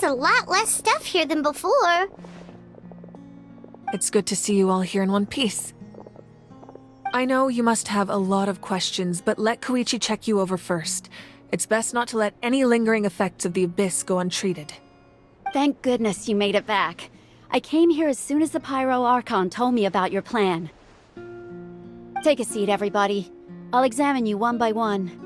a lot less stuff here than before. It's good to see you all here in one piece. I know you must have a lot of questions, but let Koichi check you over first. It's best not to let any lingering effects of the Abyss go untreated. Thank goodness you made it back. I came here as soon as the Pyro Archon told me about your plan. Take a seat, everybody. I'll examine you one by one.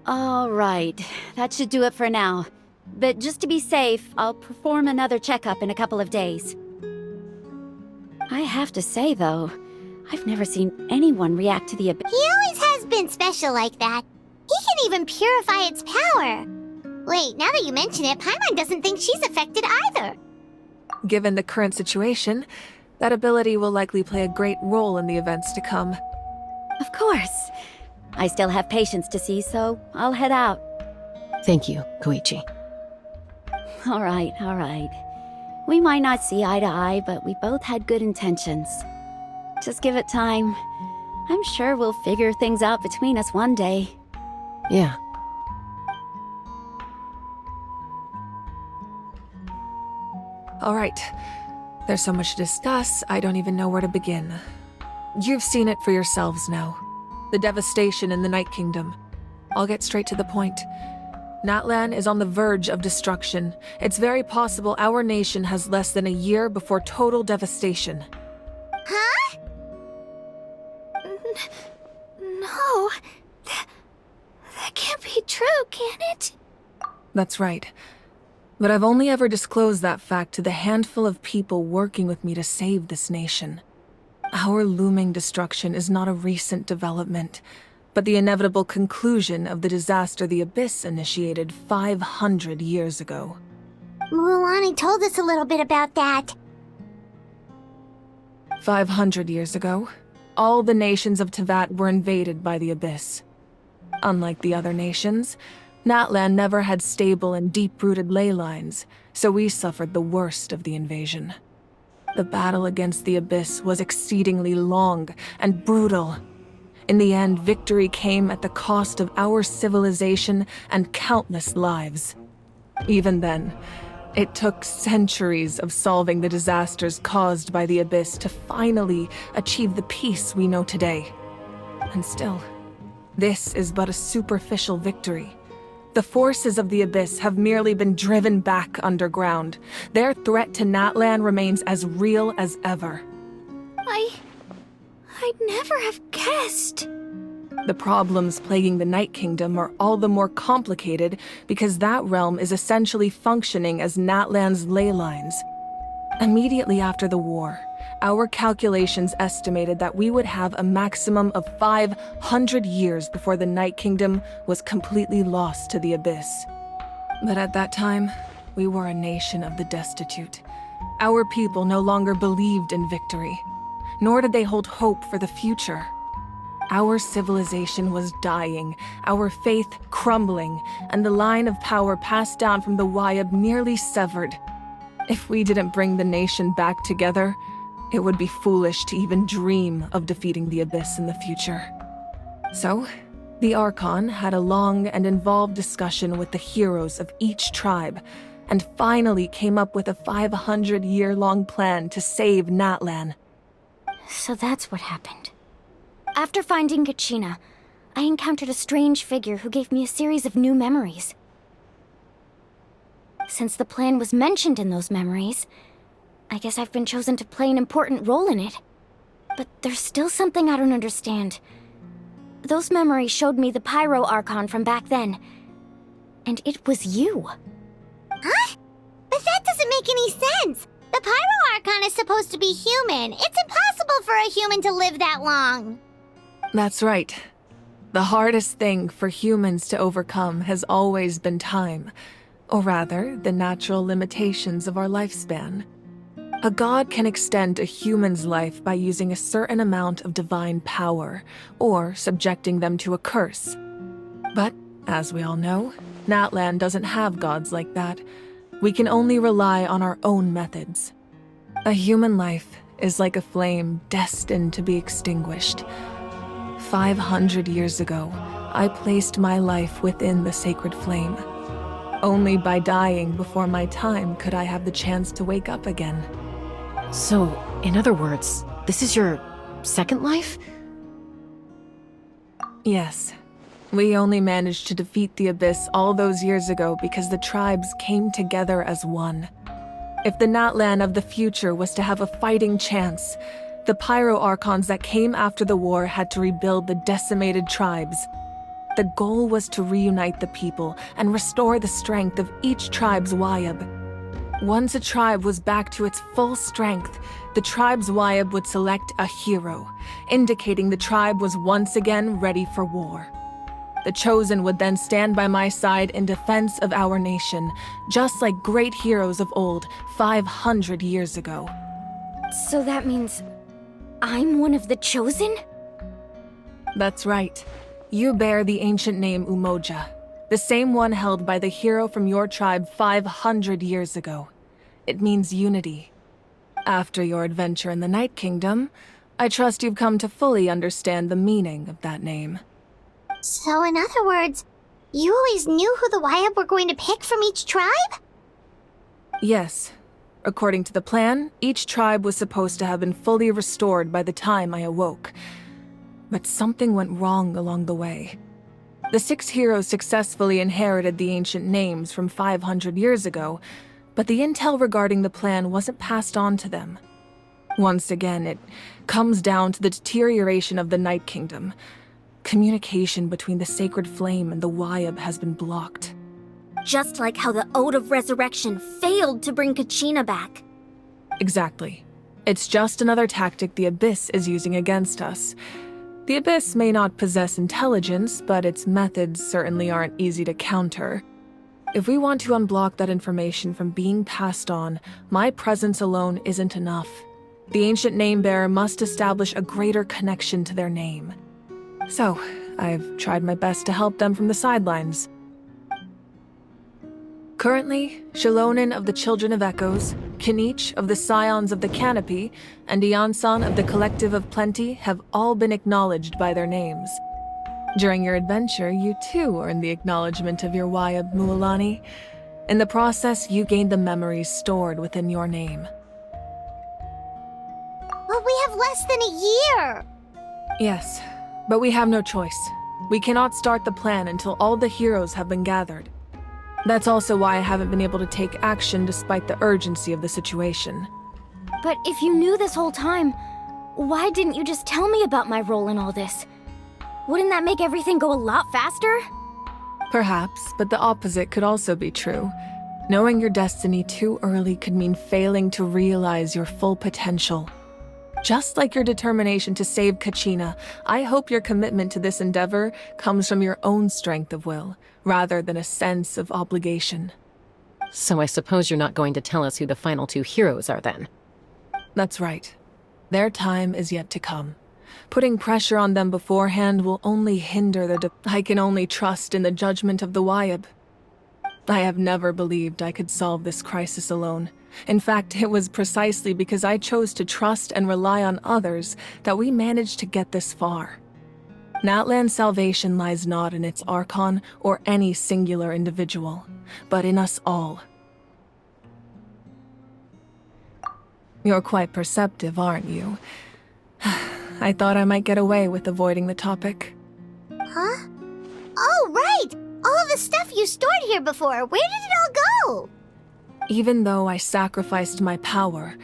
All right, that should do it for now. But just to be safe, I'll perform another checkup in a couple of days. I have to say, though, I've never seen anyone react to the Abyss. He always has been special like that. He can even purify its power. Wait, now that you mention it, Paimon doesn't think she's affected either. Given the current situation, that ability will likely play a great role in the events to come. Of course. I still have patients to see, so I'll head out. Thank you, Koichi. All right. We might not see eye to eye, but we both had good intentions. Just give it time. I'm sure we'll figure things out between us one day. Yeah. All right. There's so much to discuss, I don't even know where to begin. You've seen it for yourselves now. The devastation in the Night Kingdom. I'll get straight to the point. Natlan is on the verge of destruction. It's very possible our nation has less than a year before total devastation. Huh? No. That can't be true, can it? That's right. But I've only ever disclosed that fact to the handful of people working with me to save this nation. Our looming destruction is not a recent development, but the inevitable conclusion of the disaster the Abyss initiated 500 years ago. Mualani told us a little bit about that. 500 years ago, all the nations of Teyvat were invaded by the Abyss. Unlike the other nations, Natlan never had stable and deep-rooted ley lines, so we suffered the worst of the invasion. The battle against the Abyss was exceedingly long and brutal. In the end, victory came at the cost of our civilization and countless lives. Even then, it took centuries of solving the disasters caused by the Abyss to finally achieve the peace we know today. And still, this is but a superficial victory. The forces of the Abyss have merely been driven back underground. Their threat to Natlan remains as real as ever. I'd never have guessed. The problems plaguing the Night Kingdom are all the more complicated because that realm is essentially functioning as Natlan's ley lines. Immediately after the war, our calculations estimated that we would have a maximum of 500 years before the Night Kingdom was completely lost to the Abyss. But at that time, we were a nation of the destitute. Our people no longer believed in victory, nor did they hold hope for the future. Our civilization was dying, our faith crumbling, and the line of power passed down from the Wayab nearly severed. If we didn't bring the nation back together, it would be foolish to even dream of defeating the Abyss in the future. So, the Archon had a long and involved discussion with the heroes of each tribe, and finally came up with a 500-year-long plan to save Natlan. So that's what happened. After finding Kachina, I encountered a strange figure who gave me a series of new memories. Since the plan was mentioned in those memories, I guess I've been chosen to play an important role in it. But there's still something I don't understand. Those memories showed me the Pyro Archon from back then. And it was you. Huh? But that doesn't make any sense! The Pyro Archon is supposed to be human. It's impossible for a human to live that long. That's right. The hardest thing for humans to overcome has always been time, or rather, the natural limitations of our lifespan. A god can extend a human's life by using a certain amount of divine power, or subjecting them to a curse. But, as we all know, Natlan doesn't have gods like that. We can only rely on our own methods. A human life is like a flame destined to be extinguished. 500 years ago, I placed my life within the sacred flame. Only by dying before my time could I have the chance to wake up again. So, in other words, this is your second life? Yes. We only managed to defeat the Abyss all those years ago because the tribes came together as one. If the natlan of the future was to have a fighting chance, the Pyro Archons that came after the war had to rebuild the decimated tribes. The goal was to reunite the people and restore the strength of each tribe's Wayab. Once a tribe was back to its full strength, the tribe's Wayab would select a hero, indicating the tribe was once again ready for war. The Chosen would then stand by my side in defense of our nation, just like great heroes of old 500 years ago. So that means I'm one of the Chosen? That's right. You bear the ancient name Umoja, the same one held by the hero from your tribe 500 years ago. It means unity. After your adventure in the Night Kingdom, I trust you've come to fully understand the meaning of that name. So in other words, you always knew who the Wayab were going to pick from each tribe? Yes. According to the plan, each tribe was supposed to have been fully restored by the time I awoke. But something went wrong along the way. The 6 heroes successfully inherited the ancient names from 500 years ago, but the intel regarding the plan wasn't passed on to them. Once again, it comes down to the deterioration of the Night Kingdom. Communication between the Sacred Flame and the Wayab has been blocked. Just like how the Ode of Resurrection failed to bring Kachina back. Exactly. It's just another tactic the Abyss is using against us. The Abyss may not possess intelligence, but its methods certainly aren't easy to counter. If we want to unblock that information from being passed on, my presence alone isn't enough. The ancient name-bearer must establish a greater connection to their name. So, I've tried my best to help them from the sidelines. Currently, Shilonen of the Children of Echoes, Kinich of the Scions of the Canopy, and Iansan of the Collective of Plenty have all been acknowledged by their names. During your adventure, you too earned the acknowledgement of your Wayab, Mualani. In the process, you gained the memories stored within your name. But we have less than a year! Yes, but we have no choice. We cannot start the plan until all the heroes have been gathered. That's also why I haven't been able to take action despite the urgency of the situation. But if you knew this whole time, why didn't you just tell me about my role in all this? Wouldn't that make everything go a lot faster? Perhaps, but the opposite could also be true. Knowing your destiny too early could mean failing to realize your full potential. Just like your determination to save Kachina, I hope your commitment to this endeavor comes from your own strength of will, rather than a sense of obligation. So I suppose you're not going to tell us who the final 2 heroes are then? That's right. Their time is yet to come. Putting pressure on them beforehand will only hinder their I can only trust in the judgment of the Wayab. I have never believed I could solve this crisis alone. In fact, it was precisely because I chose to trust and rely on others that we managed to get this far. Natlan's salvation lies not in its Archon or any singular individual, but in us all. You're quite perceptive, aren't you? I thought I might get away with avoiding the topic. Huh? Oh, right! All of the stuff you stored here before, where did it all go? Even though I sacrificed my power,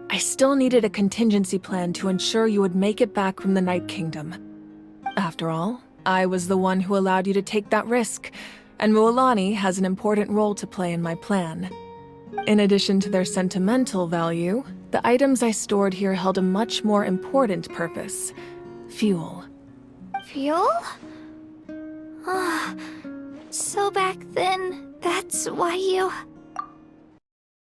I still needed a contingency plan to ensure you would make it back from the Night Kingdom. After all, I was the one who allowed you to take that risk, and Mualani has an important role to play in my plan. In addition to their sentimental value, the items I stored here held a much more important purpose: fuel. Fuel? So back then, that's why you...